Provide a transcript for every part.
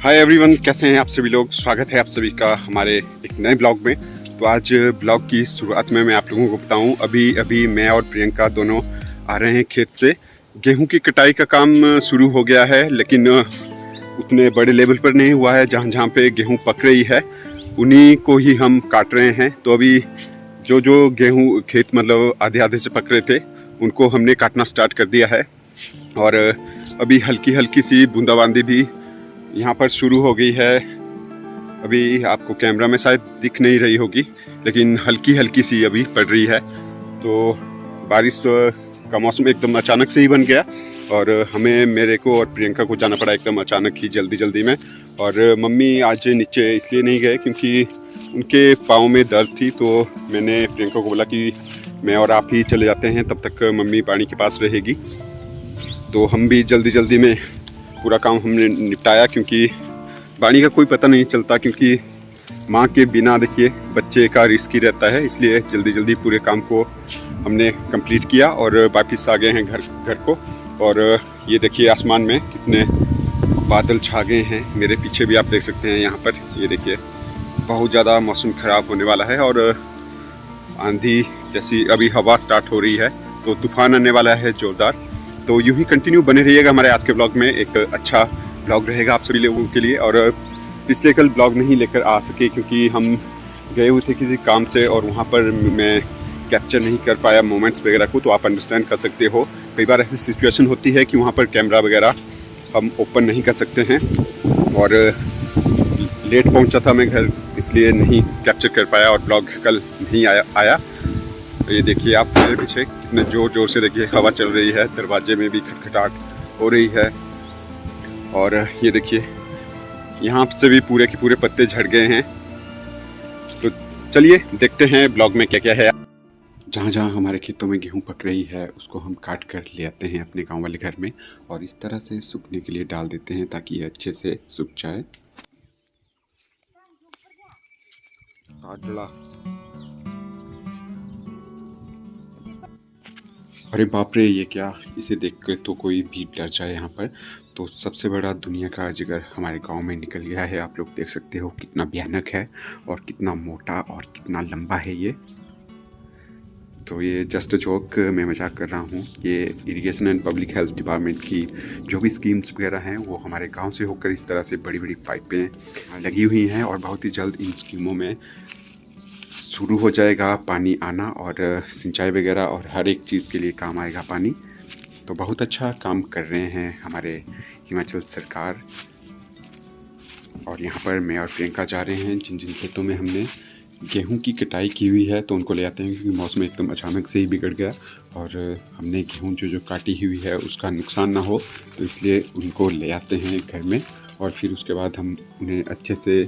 Hi everyone, कैसे हैं आप सभी लोग। स्वागत है आप सभी का हमारे एक नए ब्लॉग में। तो आज ब्लॉग की शुरुआत में मैं आप लोगों को बताऊं, अभी मैं और प्रियंका दोनों आ रहे हैं खेत से। गेहूं की कटाई का काम शुरू हो गया है, लेकिन उतने बड़े लेवल पर नहीं हुआ है। जहां जहां पे गेहूं पक रही है उन्हीं को ही हम काट रहे हैं। तो अभी जो गेहूं खेत मतलब आधे आधे से पक रहे थे उनको हमने काटना स्टार्ट कर दिया है। और अभी हल्की हल्की सी बूंदाबांदी भी यहाँ पर शुरू हो गई है। अभी आपको कैमरा में शायद दिख नहीं रही होगी, लेकिन हल्की हल्की सी अभी पड़ रही है। तो बारिश का मौसम एकदम अचानक से ही बन गया और मेरे को और प्रियंका को जाना पड़ा एकदम अचानक ही, जल्दी जल्दी में। और मम्मी आज नीचे इसलिए नहीं गए क्योंकि उनके पाँव में दर्द थी। तो मैंने प्रियंका को बोला कि मैं और आप ही चले जाते हैं, तब तक मम्मी पानी के पास रहेगी। तो हम भी जल्दी जल्दी में पूरा काम हमने निपटाया, क्योंकि पानी का कोई पता नहीं चलता, क्योंकि माँ के बिना देखिए बच्चे का रिस्क ही रहता है। इसलिए जल्दी जल्दी पूरे काम को हमने कंप्लीट किया और वापस आ गए हैं घर को। और ये देखिए आसमान में कितने बादल छा गए हैं। मेरे पीछे भी आप देख सकते हैं, यहाँ पर ये देखिए बहुत ज़्यादा मौसम ख़राब होने वाला है। और आंधी जैसी अभी हवा स्टार्ट हो रही है, तो तूफान आने वाला है ज़ोरदार। तो यूँ ही कंटिन्यू बने रहिएगा हमारे आज के ब्लॉग में। एक अच्छा ब्लॉग रहेगा आप सभी लोगों के लिए। और पिछले कल ब्लॉग नहीं लेकर आ सके क्योंकि हम गए हुए थे किसी काम से, और वहाँ पर मैं कैप्चर नहीं कर पाया मोमेंट्स वगैरह को। तो आप अंडरस्टैंड कर सकते हो, कई बार ऐसी सिचुएशन होती है कि वहाँ पर कैमरा वगैरह हम ओपन नहीं कर सकते हैं। और लेट पहुँचा था मैं घर, इसलिए नहीं कैप्चर कर पाया और ब्लॉग कल नहीं आया। तो ये देखिए आप मेरे पीछे कितने ज़ोर ज़ोर से देखिए हवा चल रही है, दरवाजे में भी खटखटाहट हो रही है। और ये देखिए यहाँ से भी पूरे के पूरे पत्ते झड़ गए हैं। तो चलिए देखते हैं ब्लॉग में क्या क्या है। जहाँ जहाँ हमारे खेतों में गेहूँ पक रही है उसको हम काट कर ले आते हैं अपने गांव वाले घर में, और इस तरह से सूखने के लिए डाल देते हैं ताकि ये अच्छे से सूख जाए। अरे बाप रे, ये क्या, इसे देखकर तो कोई भी डर जाए यहाँ पर। तो सबसे बड़ा दुनिया का अजगर हमारे गांव में निकल गया है। आप लोग देख सकते हो कितना भयानक है और कितना मोटा और कितना लंबा है ये। तो ये जस्ट जोक, मैं मजाक कर रहा हूँ। ये irrigation and public health department की जो भी स्कीम्स वगैरह हैं वो हमारे गांव से होकर इस तरह से बड़ी बड़ी पाइपें लगी हुई हैं, और बहुत ही जल्द इन स्कीमों में शुरू हो जाएगा पानी आना, और सिंचाई वगैरह और हर एक चीज़ के लिए काम आएगा पानी। तो बहुत अच्छा काम कर रहे हैं हमारे हिमाचल सरकार। और यहाँ पर मैं और प्रियंका जा रहे हैं जिन जिन खेतों में हमने गेहूं की कटाई की हुई है, तो उनको ले आते हैं, क्योंकि मौसम एकदम अचानक से ही बिगड़ गया और हमने गेहूं जो काटी हुई है उसका नुकसान ना हो, तो इसलिए उनको ले आते हैं घर में। और फिर उसके बाद हम उन्हें अच्छे से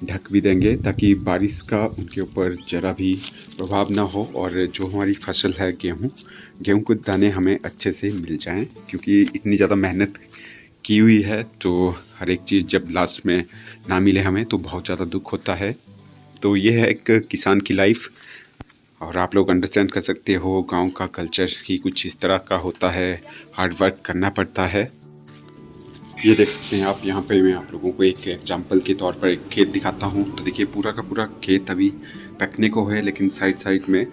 ढक भी देंगे ताकि बारिश का उनके ऊपर ज़रा भी प्रभाव ना हो, और जो हमारी फसल है गेहूं के दाने हमें अच्छे से मिल जाएं, क्योंकि इतनी ज़्यादा मेहनत की हुई है। तो हर एक चीज़ जब लास्ट में ना मिले हमें तो बहुत ज़्यादा दुख होता है। तो ये है एक किसान की लाइफ, और आप लोग अंडरस्टैंड कर सकते हो गांव का कल्चर ही कुछ इस तरह का होता है। हार्ड वर्क करना पड़ता है। ये देख सकते हैं आप, यहाँ पे मैं आप लोगों को एक एग्जांपल के तौर पर एक खेत दिखाता हूँ। तो देखिए पूरा का पूरा खेत अभी पकने को है, लेकिन साइड में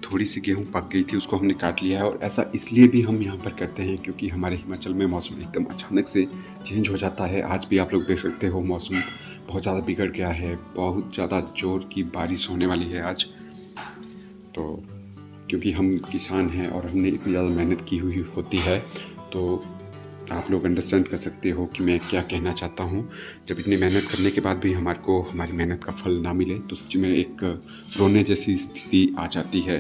थोड़ी सी गेहूँ पक गई थी, उसको हमने काट लिया है। और ऐसा इसलिए भी हम यहाँ पर करते हैं क्योंकि हमारे हिमाचल में मौसम एकदम अचानक से चेंज हो जाता है। आज भी आप लोग देख सकते हो मौसम बहुत ज़्यादा बिगड़ गया है, बहुत ज़्यादा ज़ोर की बारिश होने वाली है आज। तो क्योंकि हम किसान हैं और हमने इतनी ज़्यादा मेहनत की हुई होती है, तो आप लोग अंडरस्टैंड कर सकते हो कि मैं क्या कहना चाहता हूँ। जब इतनी मेहनत करने के बाद भी हमारे को हमारी मेहनत का फल ना मिले तो सच में एक रोने जैसी स्थिति आ जाती है।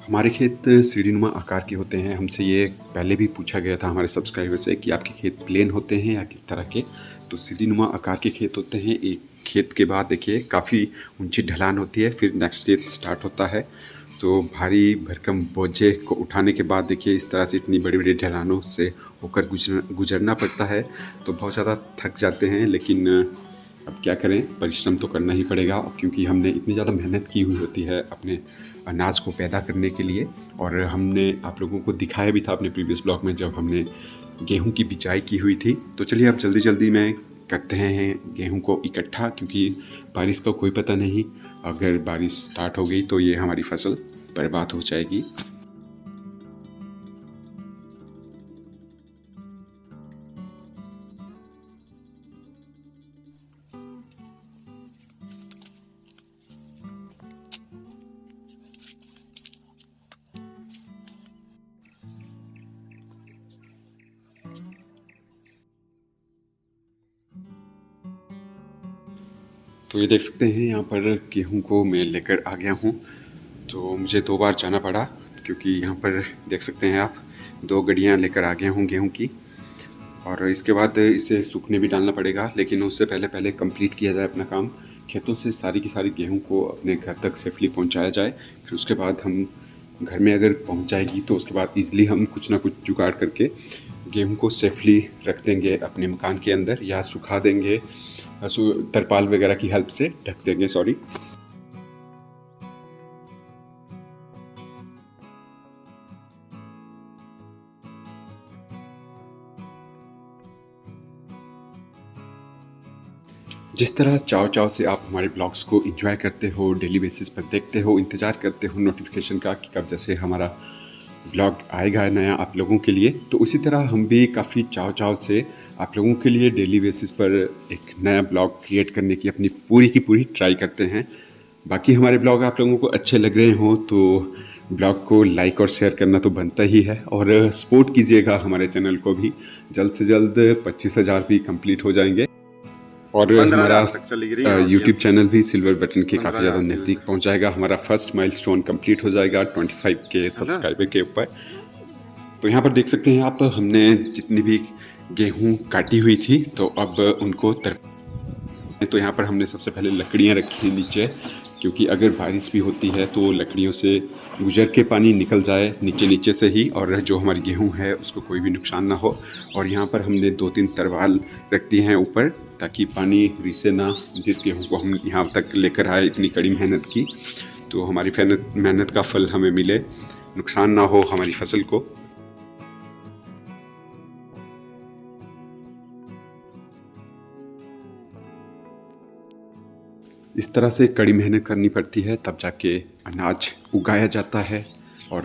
हमारे खेत सीढ़ीनुमा आकार के होते हैं। हमसे ये पहले भी पूछा गया था हमारे सब्सक्राइबर से कि आपके खेत प्लेन होते हैं या किस तरह के। तो सीढ़ीनुमा आकार के खेत होते हैं। एक खेत के बाद देखिए काफ़ी ऊंची ढलान होती है, फिर नेक्स्ट खेत स्टार्ट होता है। तो भारी भरकम बोझे को उठाने के बाद देखिए इस तरह से इतनी बड़ी बड़ी ढलानों से होकर गुजरना पड़ता है। तो बहुत ज़्यादा थक जाते हैं, लेकिन अब क्या करें, परिश्रम तो करना ही पड़ेगा, क्योंकि हमने इतनी ज़्यादा मेहनत की हुई होती है अपने अनाज को पैदा करने के लिए। और हमने आप लोगों को दिखाया भी था अपने प्रीवियस ब्लॉग में जब हमने गेहूं की बिजाई की हुई थी। तो चलिए अब जल्दी जल्दी में करते हैं गेहूं को इकट्ठा, क्योंकि बारिश का कोई पता नहीं, अगर बारिश स्टार्ट हो गई तो ये हमारी फसल बर्बाद हो जाएगी। तो ये देख सकते हैं यहाँ पर गेहूं को मैं लेकर आ गया हूँ। तो मुझे 2 बार जाना पड़ा, क्योंकि यहाँ पर देख सकते हैं आप 2 गड्डियाँ लेकर आ गया हूँ गेहूं की। और इसके बाद इसे सूखने भी डालना पड़ेगा, लेकिन उससे पहले कंप्लीट किया जाए अपना काम। खेतों से सारी की सारी गेहूं को अपने घर तक सेफली पहुँचाया जाए। फिर उसके बाद हम घर में अगर पहुँच जाएगी तो उसके बाद ईज़िली हम कुछ ना कुछ जुगाड़ करके गेहूं को सेफली रख देंगे अपने मकान के अंदर, या सुखा देंगे, तरपाल वगैरह की हेल्प से ढक देंगे। सॉरी। जिस तरह चाव चाव से आप हमारे ब्लॉग्स को एंजॉय करते हो, डेली बेसिस पर देखते हो, इंतज़ार करते हो नोटिफिकेशन का कि कब जैसे हमारा ब्लॉग आएगा नया आप लोगों के लिए, तो उसी तरह हम भी काफ़ी चाव चाव से आप लोगों के लिए डेली बेसिस पर एक नया ब्लॉग क्रिएट करने की अपनी पूरी की पूरी ट्राई करते हैं। बाकी हमारे ब्लॉग आप लोगों को अच्छे लग रहे हों तो ब्लॉग को लाइक और शेयर करना तो बनता ही है, और सपोर्ट कीजिएगा हमारे चैनल को भी। जल्द से जल्द 25,000 भी कंप्लीट हो जाएंगे, और हमारा यूट्यूब चैनल भी सिल्वर बटन के काफ़ी ज़्यादा नज़दीक पहुंच जाएगा। हमारा फर्स्ट माइलस्टोन कंप्लीट हो जाएगा 25K सब्सक्राइबर के ऊपर। तो यहाँ पर देख सकते हैं आप, हमने जितनी भी गेहूं काटी हुई थी तो अब उनको तो यहाँ पर हमने सबसे पहले लकड़ियाँ रखी नीचे, क्योंकि अगर बारिश भी होती है तो लकड़ियों से गुजर के पानी निकल जाए नीचे से ही, और जो हमारी गेहूं है उसको कोई भी नुकसान ना हो। और यहाँ पर हमने 2-3 तरवाल रख दी हैं ऊपर, ताकि पानी रिसे ना। जिस गेहूं को हम यहाँ तक लेकर आए इतनी कड़ी मेहनत की, तो हमारी मेहनत का फल हमें मिले, नुकसान ना हो हमारी फसल को। इस तरह से कड़ी मेहनत करनी पड़ती है, तब जाके अनाज उगाया जाता है और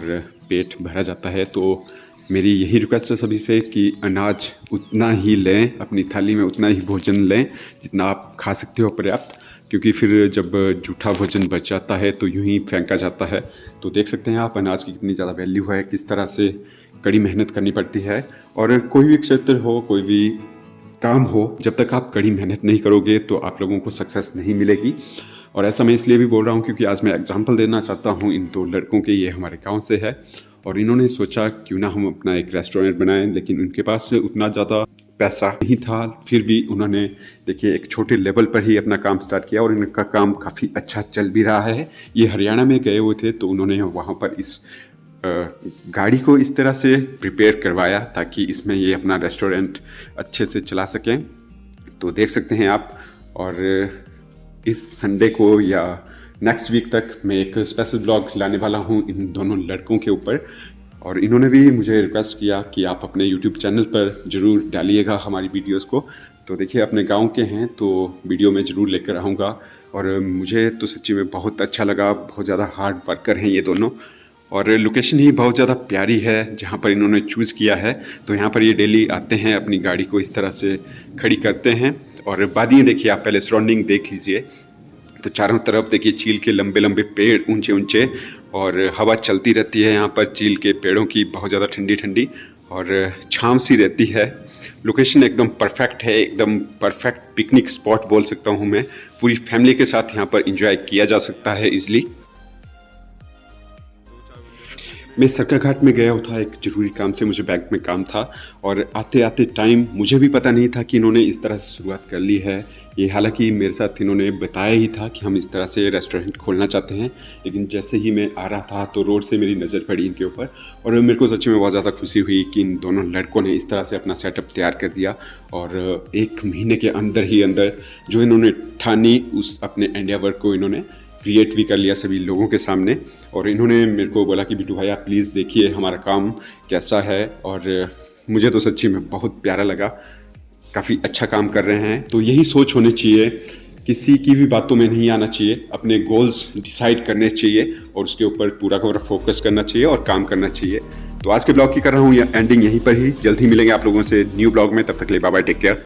पेट भरा जाता है। तो मेरी यही रिक्वेस्ट है सभी से कि अनाज उतना ही लें, अपनी थाली में उतना ही भोजन लें जितना आप खा सकते हो पर्याप्त, क्योंकि फिर जब जूठा भोजन बच जाता है तो यूं ही फेंका जाता है। तो देख सकते हैं आप अनाज की कितनी ज़्यादा वैल्यू है, किस तरह से कड़ी मेहनत करनी पड़ती है। और कोई भी क्षेत्र हो, कोई भी काम हो, जब तक आप कड़ी मेहनत नहीं करोगे तो आप लोगों को सक्सेस नहीं मिलेगी। और ऐसा मैं इसलिए भी बोल रहा हूँ क्योंकि आज मैं एग्जांपल देना चाहता हूँ इन 2 लड़कों के। ये हमारे गांव से है और इन्होंने सोचा क्यों ना हम अपना एक रेस्टोरेंट बनाएं, लेकिन उनके पास उतना ज़्यादा पैसा नहीं था। फिर भी उन्होंने देखिए एक छोटे लेवल पर ही अपना काम स्टार्ट किया और इनका काम काफ़ी अच्छा चल भी रहा है। ये हरियाणा में गए हुए थे तो उन्होंने वहाँ पर इस गाड़ी को इस तरह से प्रिपेयर करवाया ताकि इसमें ये अपना रेस्टोरेंट अच्छे से चला सकें। तो देख सकते हैं आप। और इस संडे को या नेक्स्ट वीक तक मैं एक स्पेशल ब्लॉग लाने वाला हूं इन दोनों लड़कों के ऊपर। और इन्होंने भी मुझे रिक्वेस्ट किया कि आप अपने यूट्यूब चैनल पर ज़रूर डालिएगा हमारी वीडियोस को। तो देखिए अपने गांव के हैं तो वीडियो में ज़रूर लेकर आऊँगा। और मुझे तो सच्ची में बहुत अच्छा लगा, बहुत ज़्यादा हार्ड वर्कर हैं ये दोनों। और लोकेशन ही बहुत ज़्यादा प्यारी है जहाँ पर इन्होंने चूज़ किया है। तो यहाँ पर ये डेली आते हैं, अपनी गाड़ी को इस तरह से खड़ी करते हैं। और वादियाँ देखिए आप, पहले सराउंडिंग देख लीजिए। तो चारों तरफ देखिए चील के लंबे लंबे पेड़, ऊंचे ऊंचे, और हवा चलती रहती है यहाँ पर चील के पेड़ों की, बहुत ज़्यादा ठंडी ठंडी और छाँव सी रहती है। लोकेशन एकदम परफेक्ट है, एकदम परफेक्ट पिकनिक स्पॉट बोल सकता हूँ मैं। पूरी फैमिली के साथ यहाँ पर इंजॉय किया जा सकता है ईजिली। मैं सरकाघाट में गया था एक ज़रूरी काम से, मुझे बैंक में काम था। और आते आते टाइम मुझे भी पता नहीं था कि इन्होंने इस तरह से शुरुआत कर ली है। ये हालांकि मेरे साथ इन्होंने बताया ही था कि हम इस तरह से रेस्टोरेंट खोलना चाहते हैं, लेकिन जैसे ही मैं आ रहा था तो रोड से मेरी नज़र पड़ी इनके ऊपर। और मेरे को सच में बहुत ज़्यादा खुशी हुई कि इन दोनों लड़कों ने इस तरह से अपना सेटअप तैयार कर दिया। और 1 महीने के अंदर ही अंदर जो इन्होंने ठानी उस अपने एंडेवर को इन्होंने क्रिएट भी कर लिया सभी लोगों के सामने। और इन्होंने मेरे को बोला कि बिट्टू भाई आप प्लीज़ देखिए हमारा काम कैसा है, और मुझे तो सच्ची में बहुत प्यारा लगा, काफ़ी अच्छा काम कर रहे हैं। तो यही सोच होनी चाहिए, किसी की भी बातों में नहीं आना चाहिए, अपने गोल्स डिसाइड करने चाहिए और उसके ऊपर पूरा का पूरा फोकस करना चाहिए और काम करना चाहिए। तो आज के ब्लॉग की कर रहा हूँ एंडिंग यहीं पर ही। जल्द ही मिलेंगे आप लोगों से न्यू ब्लॉग में, तब तक के लिए बाय बाय, टेक केयर।